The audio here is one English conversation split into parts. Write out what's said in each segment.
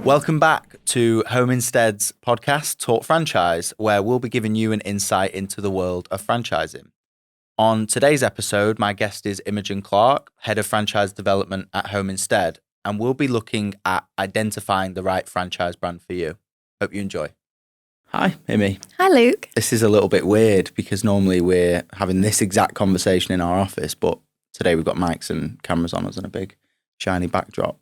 Welcome back to Home Instead's podcast, Talk Franchise, where we'll be giving you an insight into the world of franchising. On today's episode, my guest is Imogen Clarke, Head of Franchise Development at Home Instead, and we'll be looking at identifying the right franchise brand for you. Hope you enjoy. Hi, Imi. Hi, Luke. This is a little bit weird because normally we're having this exact conversation in our office, but today we've got mics and cameras on us and a big shiny backdrop.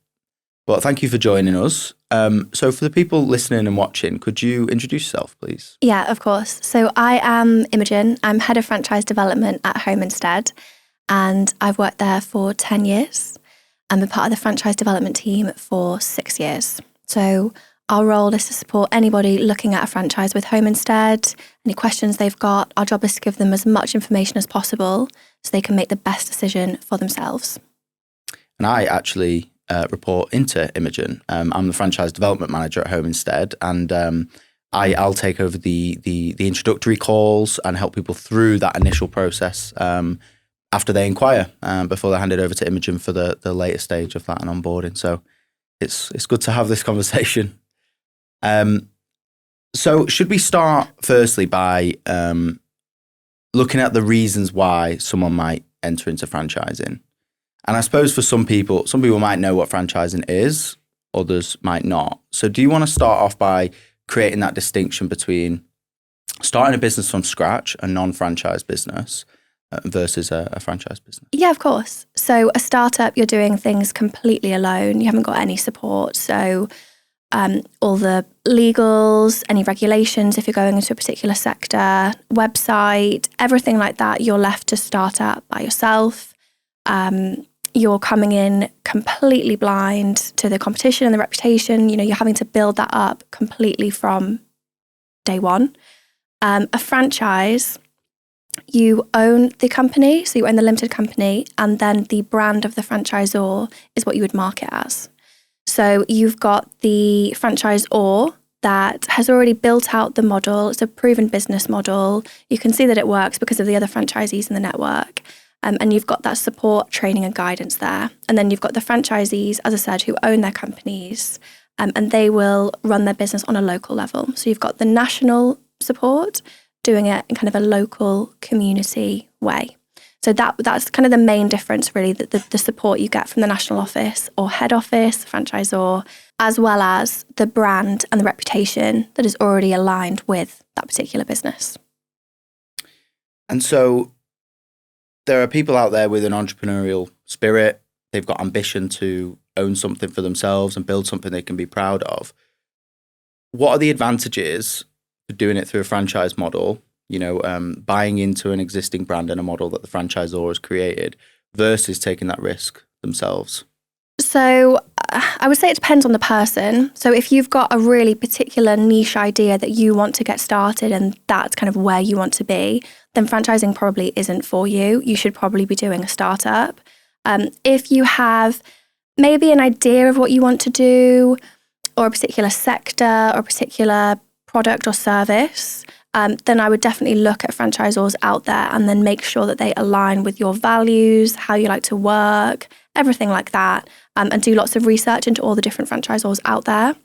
But thank you for joining us. So for the people listening and watching, could you introduce yourself, please? Yeah, of course. So I am Imogen. I'm Head of Franchise Development at Home Instead, and I've worked there for 10 years. I'm a part of the franchise development team for 6 years. So our role is to support anybody looking at a franchise with Home Instead. Any questions they've got, our job is to give them as much information as possible so they can make the best decision for themselves. And I actually report into Imogen. I'm the franchise development manager at Home Instead, and I'll take over the introductory calls and help people through that initial process after they inquire, before they're handed over to Imogen for the later stage of that and onboarding. So it's good to have this conversation. So should we start firstly by looking at the reasons why someone might enter into franchising? And I suppose for some people might know what franchising is, others might not. So do you want to start off by creating that distinction between starting a business from scratch, a non-franchise business, versus a franchise business? Yeah, of course. So a startup, you're doing things completely alone. You haven't got any support. So all the legals, any regulations, if you're going into a particular sector, website, everything like that, you're left to start up by yourself. You're coming in completely blind to the competition and the reputation. You know, you're having to build that up completely from day one. A franchise, you own the company, so you own the limited company, and then the brand of the franchisor is what you would market as. So you've got the franchisor that has already built out the model. It's a proven business model. You can see that it works because of the other franchisees in the network. And you've got that support, training and guidance there. And then you've got the franchisees, as I said, who own their companies, and they will run their business on a local level. So you've got the national support doing it in kind of a local community way. So that's kind of the main difference, really, that the support you get from the national office or head office, franchisor, as well as the brand and the reputation that is already aligned with that particular business. And so there are people out there with an entrepreneurial spirit. They've got ambition to own something for themselves and build something they can be proud of. What are the advantages of doing it through a franchise model, buying into an existing brand and a model that the franchisor has created versus taking that risk themselves? So I would say it depends on the person. So if you've got a really particular niche idea that you want to get started and that's kind of where you want to be, then franchising probably isn't for you. You should probably be doing a startup. If you have maybe an idea of what you want to do, or a particular sector or a particular product or service, then I would definitely look at franchisors out there and then make sure that they align with your values, how you like to work, everything like that, and do lots of research into all the different franchisors out there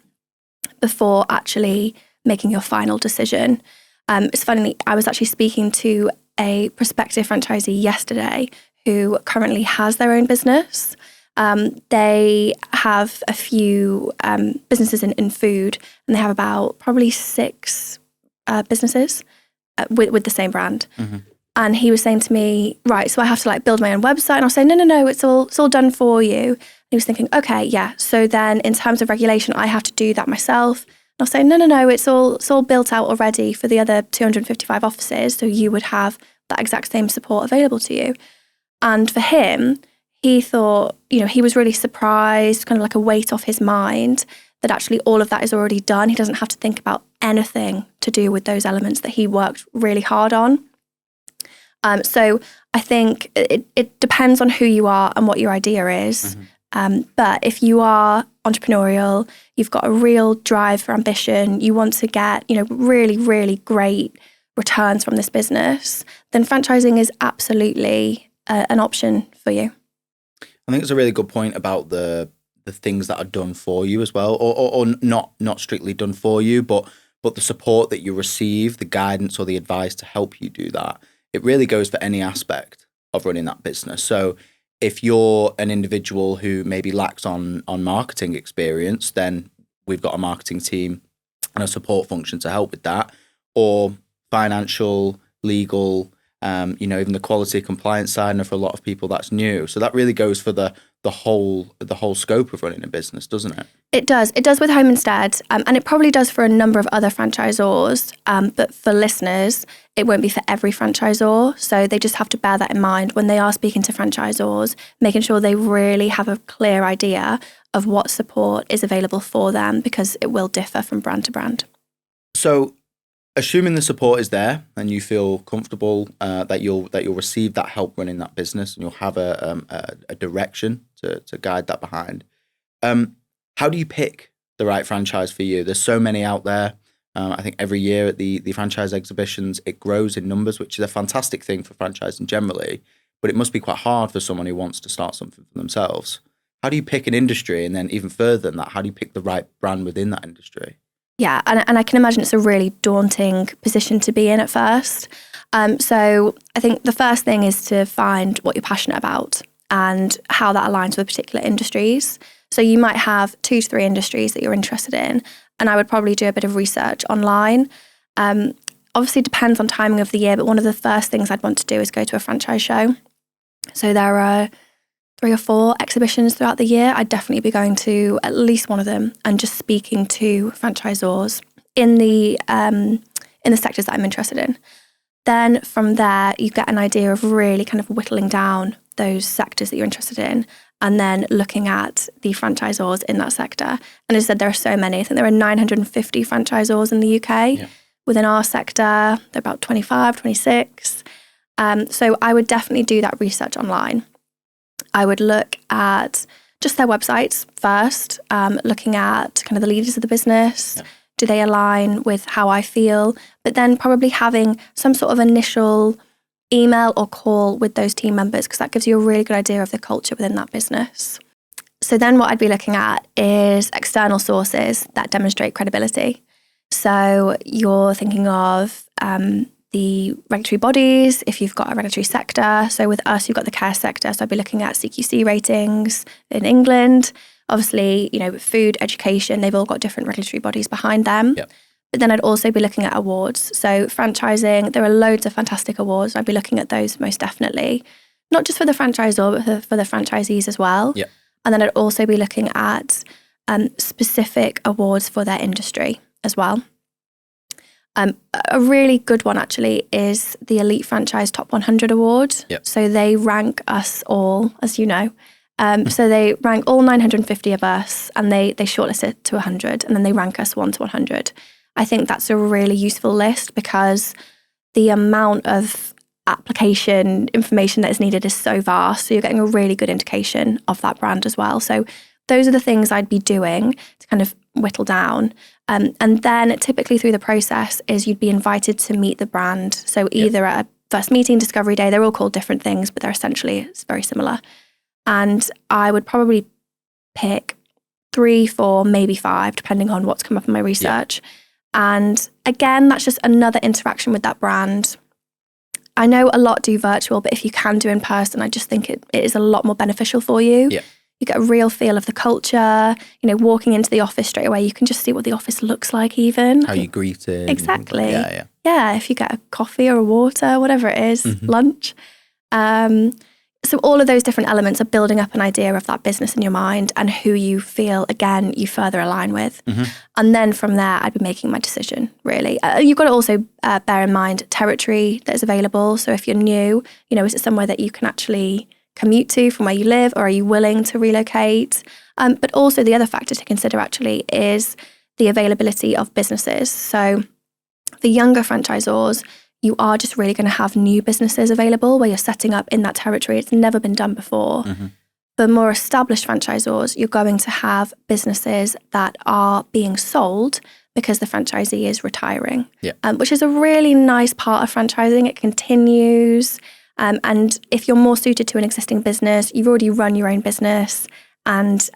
before actually making your final decision. It's funny, I was actually speaking to a prospective franchisee yesterday who currently has their own business. They have a few businesses in food, and they have about probably 6 businesses with the same brand. Mm-hmm. And he was saying to me, right, so I have to build my own website. And I'll say, no, it's all done for you. And he was thinking, okay, yeah. So then in terms of regulation, I have to do that myself. And I'll say, no, it's all built out already for the other 255 offices. So you would have that exact same support available to you. And for him, he thought, he was really surprised, kind of like a weight off his mind, that actually all of that is already done. He doesn't have to think about anything to do with those elements that he worked really hard on. So I think it depends on who you are and what your idea is. Mm-hmm. But if you are entrepreneurial, you've got a real drive for ambition, you want to get, really, really great returns from this business, then franchising is absolutely an option for you. I think it's a really good point about the things that are done for you as well, or not strictly done for you, but the support that you receive, the guidance or the advice to help you do that. It really goes for any aspect of running that business. So if you're an individual who maybe lacks on marketing experience, then we've got a marketing team and a support function to help with that, or financial, legal, even the quality compliance side. And for a lot of people, that's new. So that really goes for the whole scope of running a business, doesn't it? It does. It does with Home Instead, and it probably does for a number of other franchisors. But for listeners, it won't be for every franchisor. So they just have to bear that in mind when they are speaking to franchisors, making sure they really have a clear idea of what support is available for them, because it will differ from brand to brand. So, assuming the support is there and you feel comfortable that you'll receive that help running that business, and you'll have a direction to guide that behind. How do you pick the right franchise for you? There's so many out there. I think every year at the franchise exhibitions, it grows in numbers, which is a fantastic thing for franchising generally. But it must be quite hard for someone who wants to start something for themselves. How do you pick an industry? And then even further than that, how do you pick the right brand within that industry? Yeah, and I can imagine it's a really daunting position to be in at first. So I think the first thing is to find what you're passionate about and how that aligns with particular industries. So you might have 2 to 3 industries that you're interested in, and I would probably do a bit of research online. Obviously, it depends on timing of the year, but one of the first things I'd want to do is go to a franchise show. So there are 3 or 4 exhibitions throughout the year. I'd definitely be going to at least one of them and just speaking to franchisors in the sectors that I'm interested in. Then from there, you get an idea of really kind of whittling down those sectors that you're interested in, and then looking at the franchisors in that sector. And as I said, there are so many. I think there are 950 franchisors in the UK. Yeah. Within our sector, there are about 25, 26. So I would definitely do that research online. I would look at just their websites first, looking at kind of the leaders of the business. Yeah. Do they align with how I feel? But then probably having some sort of initial email or call with those team members, because that gives you a really good idea of the culture within that business. So then what I'd be looking at is external sources that demonstrate credibility. So you're thinking of the regulatory bodies, if you've got a regulatory sector. So with us, you've got the care sector. So I'd be looking at CQC ratings in England. Obviously, food, education, they've all got different regulatory bodies behind them. Yep. But then I'd also be looking at awards. So franchising, there are loads of fantastic awards. I'd be looking at those most definitely. Not just for the franchisor, but for the franchisees as well. Yep. And then I'd also be looking at specific awards for their industry as well. A really good one actually is the Elite Franchise Top 100 Award. Yep. So they rank us all, as you know. So they rank all 950 of us, and they shortlist it to 100, and then they rank us 1 to 100. I think that's a really useful list because the amount of application information that is needed is so vast. So you're getting a really good indication of that brand as well. So those are the things I'd be doing to kind of whittle down. And then typically through the process is you'd be invited to meet the brand. So either at a first meeting, discovery day, they're all called different things, but it's very similar. And I would probably pick 3, 4, maybe 5, depending on what's come up in my research. Yeah. And again, that's just another interaction with that brand. I know a lot do virtual, but if you can do in person, I just think it is a lot more beneficial for you. Yeah. You get a real feel of the culture. Walking into the office straight away, you can just see what the office looks like even. How you greeted. Exactly. Yeah. Yeah, if you get a coffee or a water, whatever it is, lunch. So all of those different elements are building up an idea of that business in your mind and who you feel, again, you further align with. Mm-hmm. And then from there, I'd be making my decision, really. You've got to also bear in mind territory that is available. So if you're new, is it somewhere that you can actually commute to from where you live, or are you willing to relocate? But also the other factor to consider actually is the availability of businesses. So for younger franchisors, you are just really going to have new businesses available where you're setting up in that territory. It's never been done before. Mm-hmm. For more established franchisors, you're going to have businesses that are being sold because the franchisee is retiring, which is a really nice part of franchising. It continues. And if you're more suited to an existing business, you've already run your own business and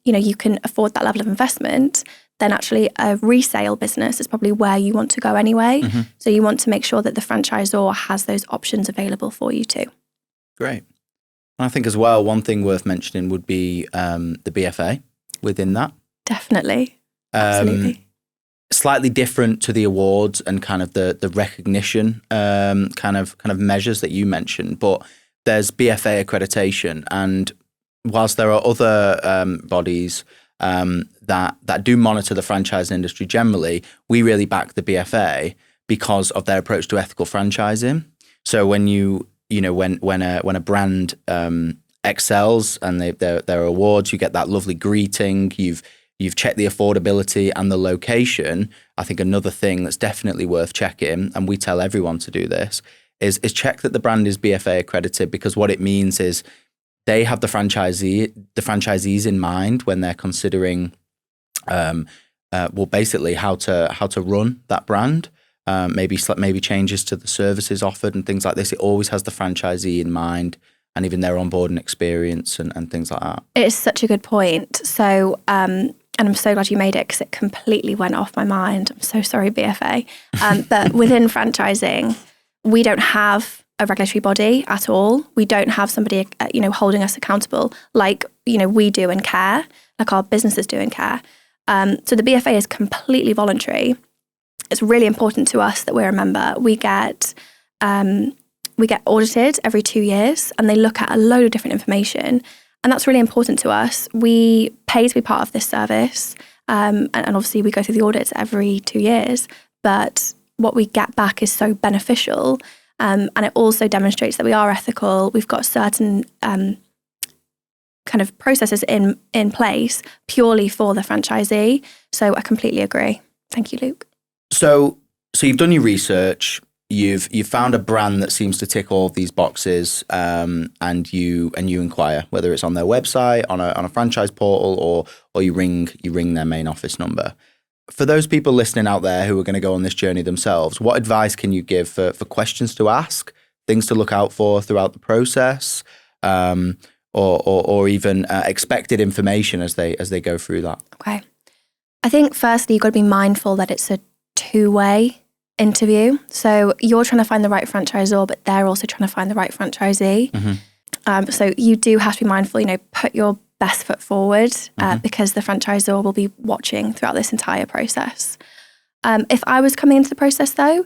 you can afford that level of investment, then actually a resale business is probably where you want to go anyway. So you want to make sure that the franchisor has those options available for you too. Great. I think as well, one thing worth mentioning would be the BFA within that. Definitely. Absolutely. Slightly different to the awards and kind of the recognition kind of measures that you mentioned, but there's BFA accreditation, and whilst there are other bodies that do monitor the franchise industry generally, we really back the BFA because of their approach to ethical franchising. So when when a brand excels and there are awards, you get that lovely greeting. You've checked the affordability and the location. I think another thing that's definitely worth checking, and we tell everyone to do this, is check that the brand is BFA accredited, because what it means is they have the franchisees in mind when they're considering, basically how to run that brand. Maybe changes to the services offered and things like this. It always has the franchisee in mind, and even their onboarding experience and things like that. It is such a good point. So, and I'm so glad you made it, because it completely went off my mind. I'm so sorry, BFA. But within franchising, we don't have a regulatory body at all. We don't have somebody, holding us accountable like, we do in care, like our businesses do in care. So the BFA is completely voluntary. It's really important to us that we're a member. We get audited every 2 years, and they look at a load of different information. And that's really important to us. We pay to be part of this service. And obviously we go through the audits every 2 years, but what we get back is so beneficial. And it also demonstrates that we are ethical. We've got certain kind of processes in place purely for the franchisee. So I completely agree. Thank you, Luke. So you've done your research. You've found a brand that seems to tick all of these boxes, and you inquire whether it's on their website, on a franchise portal, or you ring their main office number. For those people listening out there who are going to go on this journey themselves, what advice can you give for questions to ask, things to look out for throughout the process, or even expected information as they go through that? Okay, I think firstly you've got to be mindful that it's a two-way interview. So you're trying to find the right franchisor, but they're also trying to find the right franchisee. So you do have to be mindful, put your best foot forward, because the franchisor will be watching throughout this entire process. If I was coming into the process though,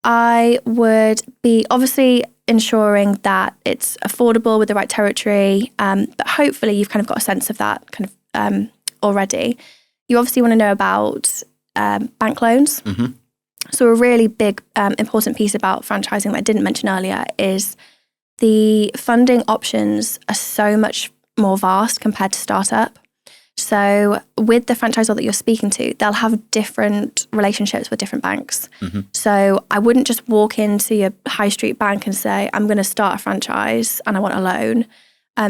I would be obviously ensuring that it's affordable with the right territory, but hopefully you've kind of got a sense of that kind of already. You obviously want to know about bank loans. So a really big, important piece about franchising that I didn't mention earlier is the funding options are so much more vast compared to startup. So with the franchisor that you're speaking to, they'll have different relationships with different banks. So I wouldn't just walk into your high street bank and say, I'm going to start a franchise and I want a loan.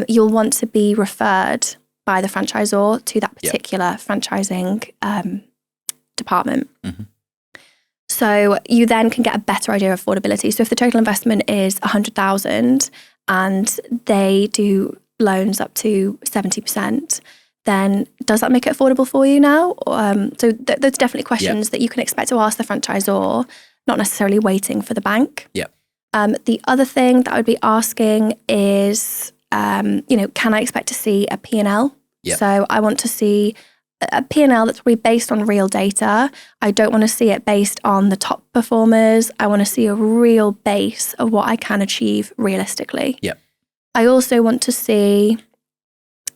You'll want to be referred by the franchisor to that particular franchising department. So you then can get a better idea of affordability. So if the total investment is 100,000 and they do loans up to 70%, then does that make it affordable for you now? So there's definitely questions that you can expect to ask the franchisor, not necessarily waiting for the bank. The other thing that I would be asking is, can I expect to see a P&L? So I want to see a P&L that's probably based on real data. I don't want to see it based on the top performers. I want to see a real base of what I can achieve realistically. I also want to see,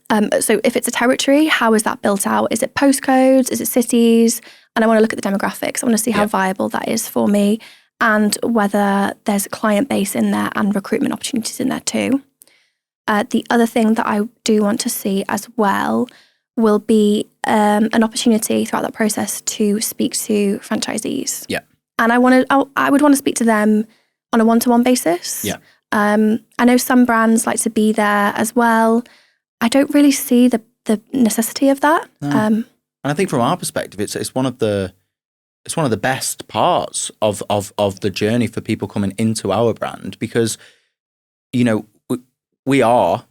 so if it's a territory, how is that built out? Is it postcodes? Is it cities? And I want to look at the demographics. I want to see how viable that is for me, and whether there's a client base in there and recruitment opportunities in there too. The other thing that I do want to see as well will be an opportunity throughout that process to speak to franchisees. And I would want to speak to them on a one-to-one basis. I know some brands like to be there as well. I don't really see the necessity of that. No. And I think from our perspective, it's one of the best parts of the journey for people coming into our brand, because, you know, we are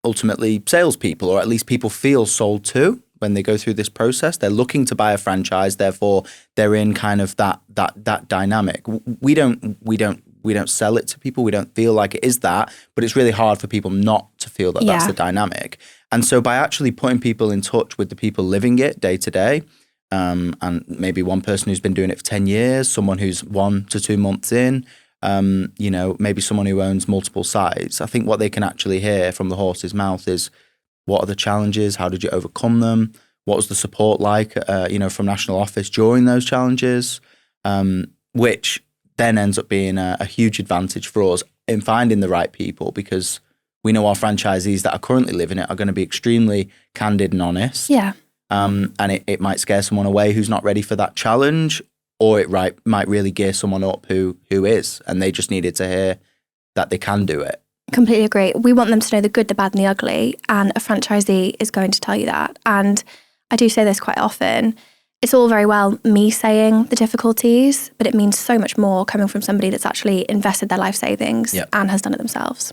ultimately salespeople, or at least people feel sold to when they go through this process. They're looking to buy a franchise, therefore they're in kind of that dynamic. We don't sell it to people. We don't feel like it is that, but it's really hard for people not to feel that that's the dynamic. And so by actually putting people in touch with the people living it day to day, and maybe one person who's been doing it for 10 years, someone who's 1 to 2 months in, you know, maybe someone who owns multiple sites, I think what they can actually hear from the horse's mouth is, what are the challenges? How did you overcome them? What was the support like, you know, from national office during those challenges? Which then ends up being a huge advantage for us in finding the right people, because we know our franchisees that are currently living it are going to be extremely candid and honest. Yeah. And it might scare someone away who's not ready for that challenge, or it might really gear someone up who is, and they just needed to hear that they can do it. Completely agree. We want them to know the good, the bad and the ugly, and a franchisee is going to tell you that. And I do say this quite often. It's all very well me saying the difficulties, but it means so much more coming from somebody that's actually invested their life savings and has done it themselves.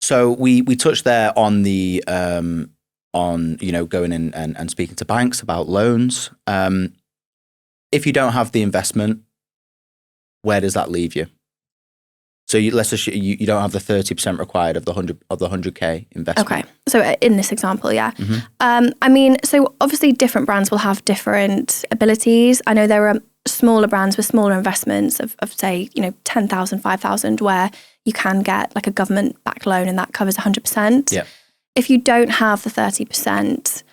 So we touched there on the on, you know, going in and speaking to banks about loans. If you don't have the investment, where does that leave you? So let's assume you don't have the 30% required of the 100K investment. Okay. So in this example, yeah. I mean, so obviously different brands will have different abilities. I know there are smaller brands with smaller investments of say, you know, 10,000, 5,000, where you can get like a government-backed loan and that covers 100%. Yeah. If you don't have the 30%,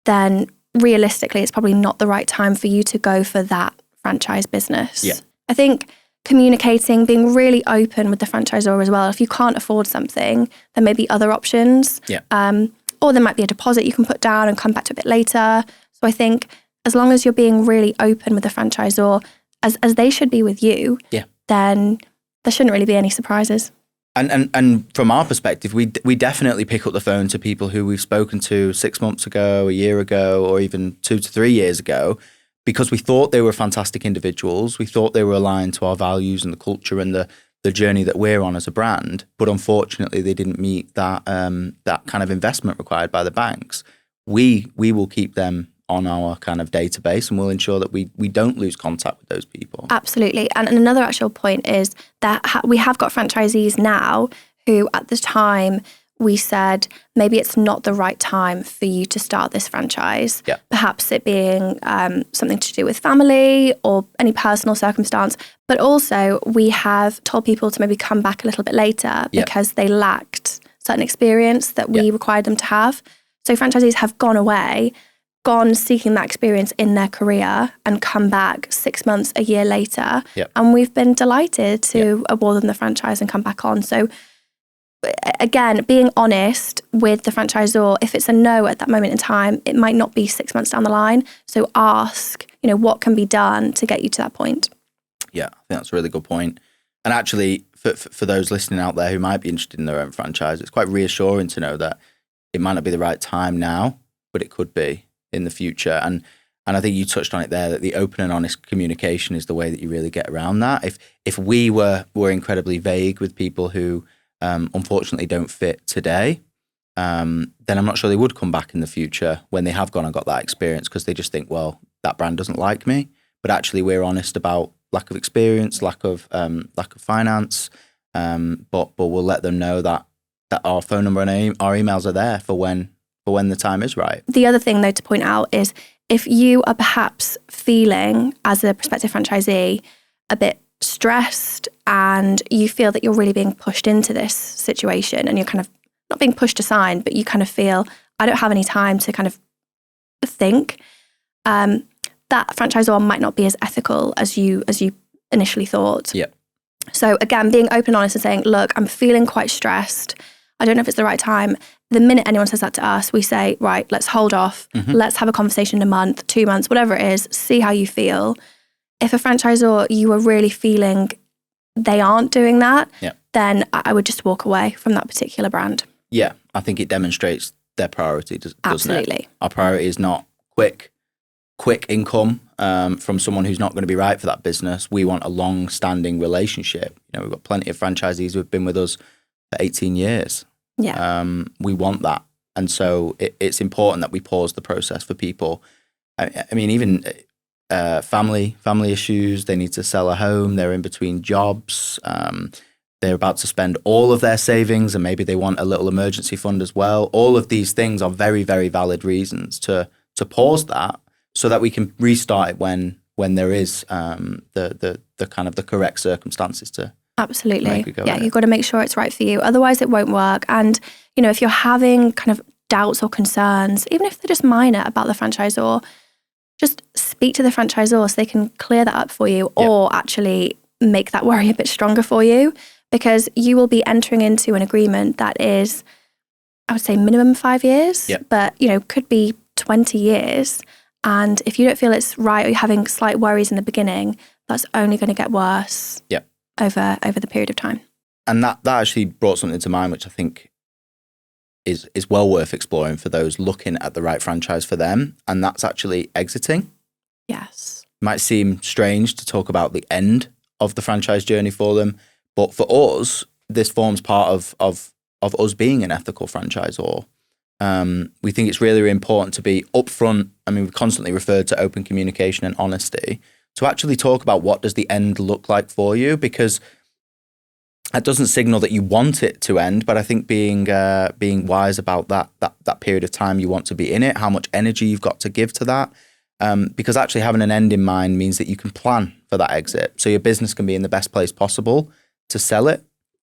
then realistically, it's probably not the right time for you to go for that franchise business. Yeah. I think communicating, being really open with the franchisor as well. If you can't afford something, there may be other options. Yeah. Or there might be a deposit you can put down and come back to a bit later. So I think as long as you're being really open with the franchisor, as they should be with you, then there shouldn't really be any surprises. And from our perspective, we definitely pick up the phone to people who we've spoken to 6 months ago, a year ago, or even 2 to 3 years ago, because we thought they were fantastic individuals. We thought they were aligned to our values and the culture and the journey that we're on as a brand. But unfortunately, they didn't meet that kind of investment required by the banks. We will keep them on our kind of database, and we'll ensure that we don't lose contact with those people. Absolutely. And another actual point is that we have got franchisees now who at the time we said, maybe it's not the right time for you to start this franchise. Yeah. Perhaps it being something to do with family or any personal circumstance. But also we have told people to maybe come back a little bit later because they lacked certain experience that we required them to have. So franchisees have gone seeking that experience in their career and come back 6 months, a year later. Yep. And we've been delighted to award them the franchise and come back on. So again, being honest with the franchisor, if it's a no at that moment in time, it might not be 6 months down the line. So ask, what can be done to get you to that point? Yeah, I think that's a really good point. And actually, for those listening out there who might be interested in their own franchise, it's quite reassuring to know that it might not be the right time now, but it could be in the future. And I think you touched on it there, that the open and honest communication is the way that you really get around that. If we were incredibly vague with people who unfortunately don't fit today, then I'm not sure they would come back in the future when they have gone and got that experience, because they just think, well, that brand doesn't like me. But actually, we're honest about lack of experience, lack of finance, but we'll let them know that our phone number and our emails are there for when the time is right. The other thing, though, to point out is if you are perhaps feeling, as a prospective franchisee, a bit stressed and you feel that you're really being pushed into this situation and you're kind of not being pushed aside, but you kind of feel, I don't have any time to kind of think, that franchisor might not be as ethical as you initially thought. Yeah. So again, being open and honest and saying, look, I'm feeling quite stressed. I don't know if it's the right time. The minute anyone says that to us, we say, right, let's hold off. Mm-hmm. Let's have a conversation in a month, 2 months, whatever it is, see how you feel. If a franchisor, you are really feeling they aren't doing that, Yeah. then I would just walk away from that particular brand. Yeah, I think it demonstrates their priority, doesn't it? Absolutely. Our priority is not quick income from someone who's not going to be right for that business. We want a long-standing relationship. We've got plenty of franchisees who've been with us for 18 years. Yeah. We want that. And so it's important that we pause the process for people. I mean, even family issues, they need to sell a home, they're in between jobs, they're about to spend all of their savings and maybe they want a little emergency fund as well. All of these things are very, very valid reasons to pause that so that we can restart it when there is the kind of the correct circumstances to Absolutely. go Yeah, ahead. you've got to make sure it's right for you. Otherwise, it won't work. And, if you're having kind of doubts or concerns, even if they're just minor about the franchisor, just speak to the franchisor so they can clear that up for you or actually make that worry a bit stronger for you, because you will be entering into an agreement that is, I would say, minimum 5 years, but, could be 20 years. And if you don't feel it's right or you're having slight worries in the beginning, that's only going to get worse over the period of time. And that actually brought something to mind, which I think is well worth exploring for those looking at the right franchise for them. And that's actually exiting. Yes. Might seem strange to talk about the end of the franchise journey for them, but for us, this forms part of us being an ethical franchisor. We think it's really, really important to be upfront. I mean, we've constantly referred to open communication and honesty, to actually talk about what does the end look like for you, because that doesn't signal that you want it to end, but I think being wise about that period of time you want to be in it, how much energy you've got to give to that, because actually having an end in mind means that you can plan for that exit, so your business can be in the best place possible to sell it,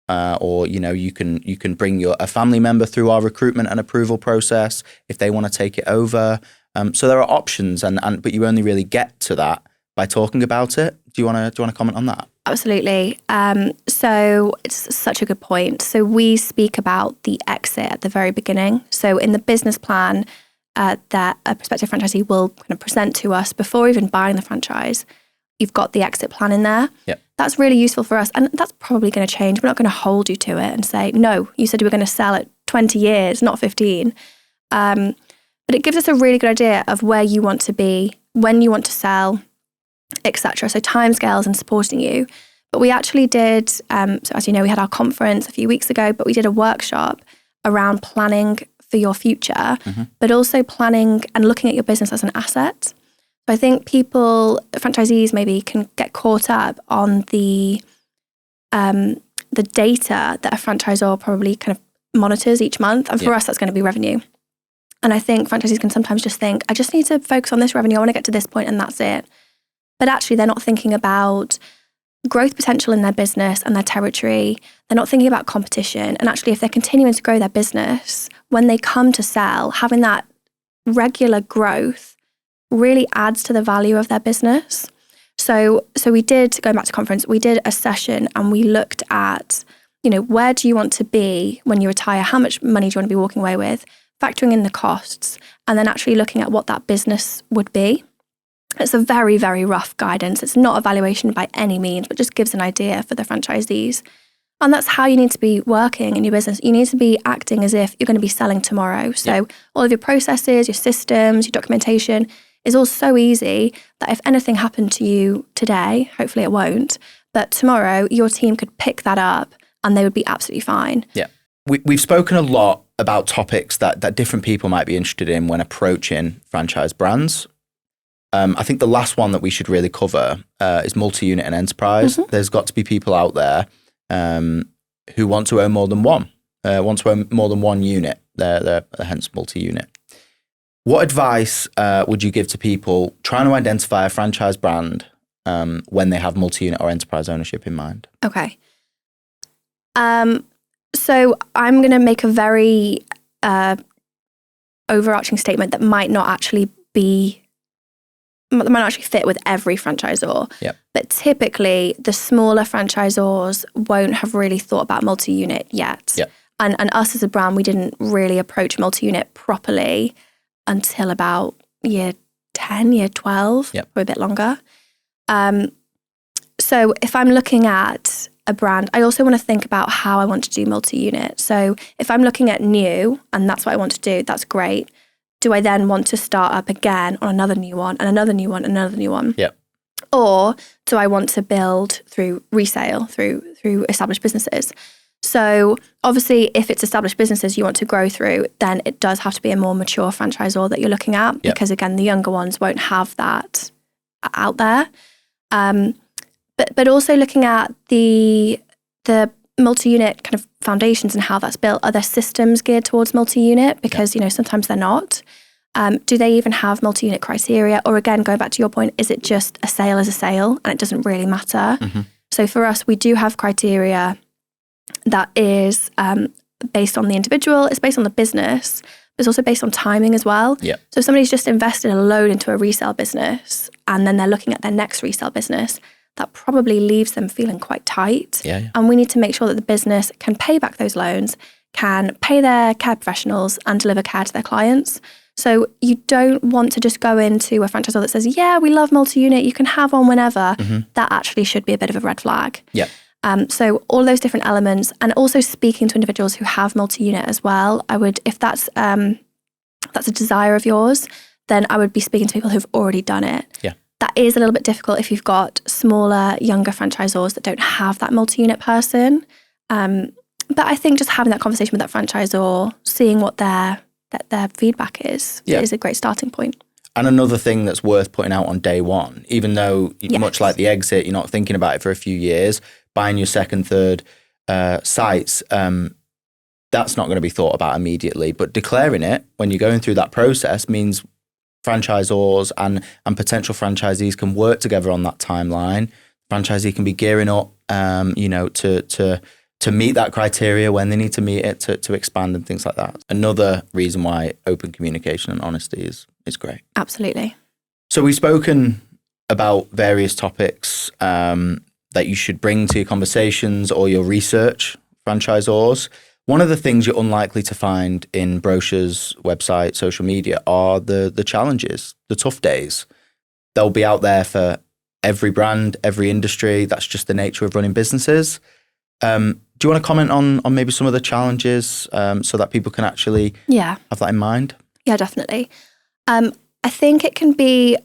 or you can bring a family member through our recruitment and approval process if they want to take it over. So there are options, but you only really get to that by talking about it. Do you want to comment on that? Absolutely. So it's such a good point. So we speak about the exit at the very beginning. So in the business plan that a prospective franchisee will kind of present to us before even buying the franchise, you've got the exit plan in there. Yep. That's really useful for us. And that's probably going to change. We're not going to hold you to it and say, no, you said you were going to sell it 20 years, not 15. But it gives us a really good idea of where you want to be, when you want to sell, etc. So timescales and supporting you. But we actually did, so as you know, we had our conference a few weeks ago, but we did a workshop around planning for your future, but also planning and looking at your business as an asset. So I think franchisees maybe can get caught up on the data that a franchisor probably kind of monitors each month. And for us, that's going to be revenue. And I think franchisees can sometimes just think, I just need to focus on this revenue. I want to get to this point and that's it. But actually, they're not thinking about growth potential in their business and their territory. They're not thinking about competition. And actually, if they're continuing to grow their business, when they come to sell, having that regular growth really adds to the value of their business. So we did, going back to conference, we did a session and we looked at, where do you want to be when you retire? How much money do you want to be walking away with? Factoring in the costs, and then actually looking at what that business would be. It's a very, very rough guidance. It's not a valuation by any means, but just gives an idea for the franchisees. And that's how you need to be working in your business. You need to be acting as if you're going to be selling tomorrow. So all of your processes, your systems, your documentation is all so easy that if anything happened to you today, hopefully it won't, but tomorrow your team could pick that up and they would be absolutely fine. Yeah. We've spoken a lot about topics that different people might be interested in when approaching franchise brands. I think the last one that we should really cover is multi-unit and enterprise. There's got to be people out there who want to own more than one, unit. They're hence multi-unit. What advice would you give to people trying to identify a franchise brand when they have multi-unit or enterprise ownership in mind? Okay. So I'm going to make a very overarching statement that might not actually fit with every franchisor. Yep. But typically, the smaller franchisors won't have really thought about multi-unit yet. Yep. And us as a brand, we didn't really approach multi-unit properly until about year 10, year 12, or a bit longer. So if I'm looking at a brand, I also want to think about how I want to do multi-unit. So if I'm looking at new and that's what I want to do, that's great. Do I then want to start up again on another new one and another new one and another new one? Yeah. Or do I want to build through resale, through established businesses? So obviously, if it's established businesses you want to grow through, then it does have to be a more mature franchisor that you're looking at, because again, the younger ones won't have that out there. But also looking at the multi-unit kind of foundations and how that's built. Are there systems geared towards multi-unit? Because sometimes they're not. Do they even have multi-unit criteria? Or again, going back to your point, is it just a sale as a sale and it doesn't really matter? Mm-hmm. So for us, we do have criteria that is based on the individual, it's based on the business, but it's also based on timing as well. Yeah. So if somebody's just invested a load into a resale business and then they're looking at their next resale business, that probably leaves them feeling quite tight. Yeah. And we need to make sure that the business can pay back those loans, can pay their care professionals and deliver care to their clients. So you don't want to just go into a franchisor that says, yeah, we love multi-unit, you can have one whenever. Mm-hmm. That actually should be a bit of a red flag. Yeah. So all those different elements, and also speaking to individuals who have multi-unit as well. I would, if that's a desire of yours, then I would be speaking to people who've already done it. Yeah. That is a little bit difficult if you've got smaller, younger franchisors that don't have that multi-unit person. But I think just having that conversation with that franchisor, seeing what their feedback is a great starting point. And another thing that's worth putting out on day one, even though much like the exit, you're not thinking about it for a few years, buying your second, third sites, that's not going to be thought about immediately. But declaring it when you're going through that process means franchisors and potential franchisees can work together on that timeline. Franchisee can be gearing up, to meet that criteria when they need to meet it to expand and things like that. Another reason why open communication and honesty is great. Absolutely. So we've spoken about various topics that you should bring to your conversations or your research, franchisors. One of the things you're unlikely to find in brochures, website, social media are the challenges, the tough days. They'll be out there for every brand, every industry. That's just the nature of running businesses. Do you want to comment on maybe some of the challenges so that people can actually have that in mind? Yeah, definitely. I think it can be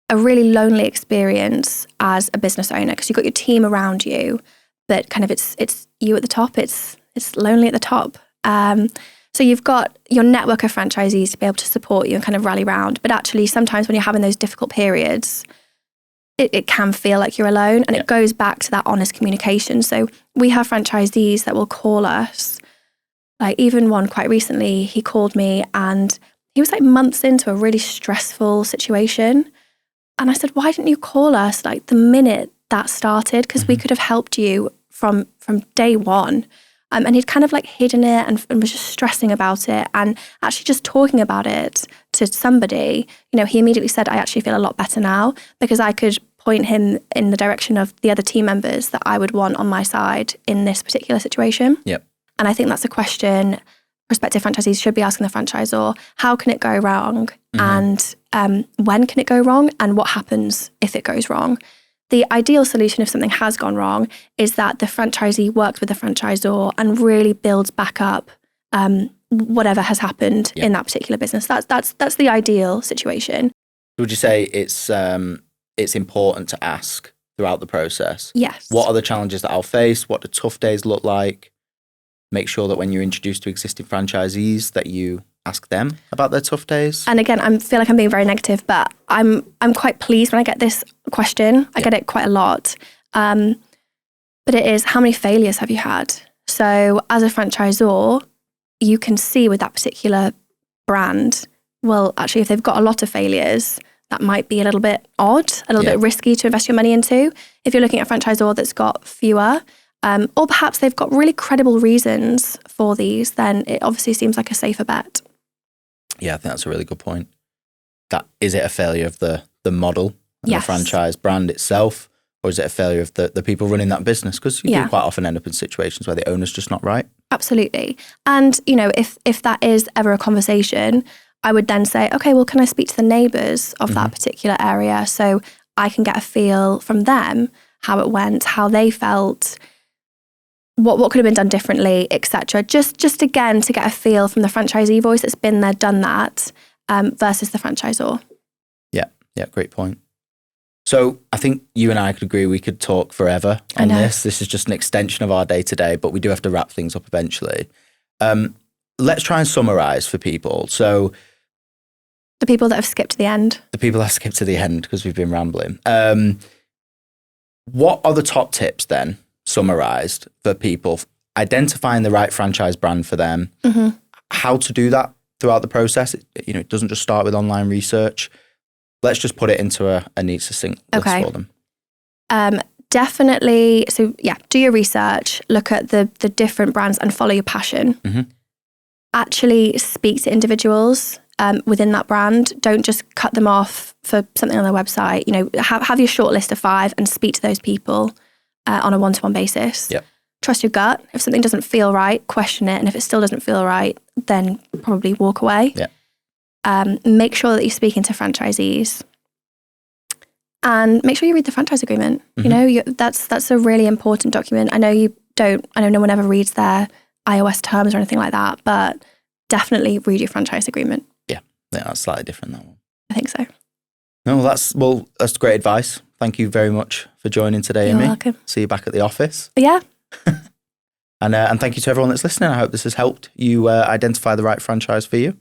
a really lonely experience as a business owner because you've got your team around you, but kind of it's you at the top. It's lonely at the top. So you've got your network of franchisees to be able to support you and kind of rally around. But actually, sometimes when you're having those difficult periods, it can feel like you're alone, and it goes back to that honest communication. So we have franchisees that will call us. Like even one quite recently, he called me and he was like months into a really stressful situation. And I said, why didn't you call us like the minute that started? Because we could have helped you from day one. And he'd kind of like hidden it and was just stressing about it. And actually just talking about it to somebody, he immediately said, I actually feel a lot better now because I could point him in the direction of the other team members that I would want on my side in this particular situation. Yep. And I think that's a question prospective franchisees should be asking the franchisor. How can it go wrong? And when can it go wrong? And what happens if it goes wrong? The ideal solution if something has gone wrong is that the franchisee works with the franchisor and really builds back up whatever has happened in that particular business. That's the ideal situation. Would you say it's important to ask throughout the process? Yes. What are the challenges that I'll face? What do tough days look like? Make sure that when you're introduced to existing franchisees that you ask them about their tough days. And again, I feel like I'm being very negative, but I'm quite pleased when I get this question. I get it quite a lot. But it is, how many failures have you had? So as a franchisor, you can see with that particular brand, well, actually, if they've got a lot of failures, that might be a little bit odd, a little bit risky to invest your money into. If you're looking at a franchisor that's got fewer, or perhaps they've got really credible reasons for these, then it obviously seems like a safer bet. Yeah, I think that's a really good point. Is it a failure of the model and the franchise brand itself, or is it a failure of the people running that business? Because you do quite often end up in situations where the owner's just not right. Absolutely. And, if that is ever a conversation, I would then say, okay, well, can I speak to the neighbours of that particular area so I can get a feel from them how it went, how they felt. what could have been done differently, etc. Just again to get a feel from the franchisee voice that's been there, done that, versus the franchisor. Yeah, great point. So I think you and I could agree we could talk forever on this. This is just an extension of our day to day, but we do have to wrap things up eventually. Let's try and summarize for people. So the people that have skipped to the end. The people that have skipped to the end because we've been rambling. What are the top tips then, summarized, for people identifying the right franchise brand for them? Mm-hmm. How to do that throughout the process? It doesn't just start with online research. Let's just put it into a neat, succinct list for them. Definitely. So yeah, do your research, look at the different brands and follow your passion. Mm-hmm. Actually speak to individuals within that brand. Don't just cut them off for something on their website. Have your short list of 5 and speak to those people on a one-to-one basis. Yep. Trust your gut. If something doesn't feel right, question it. And if it still doesn't feel right, then probably walk away. Yeah. Make sure that you're speaking to franchisees, and make sure you read the franchise agreement. Mm-hmm. That's a really important document. I know no one ever reads their iOS terms or anything like that, but definitely read your franchise agreement. Yeah, that's slightly different, that one. I think so. No, that's great advice. Thank you very much for joining today, You're Amy. welcome. See you back at the office. Yeah. And thank you to everyone that's listening. I hope this has helped you identify the right franchise for you.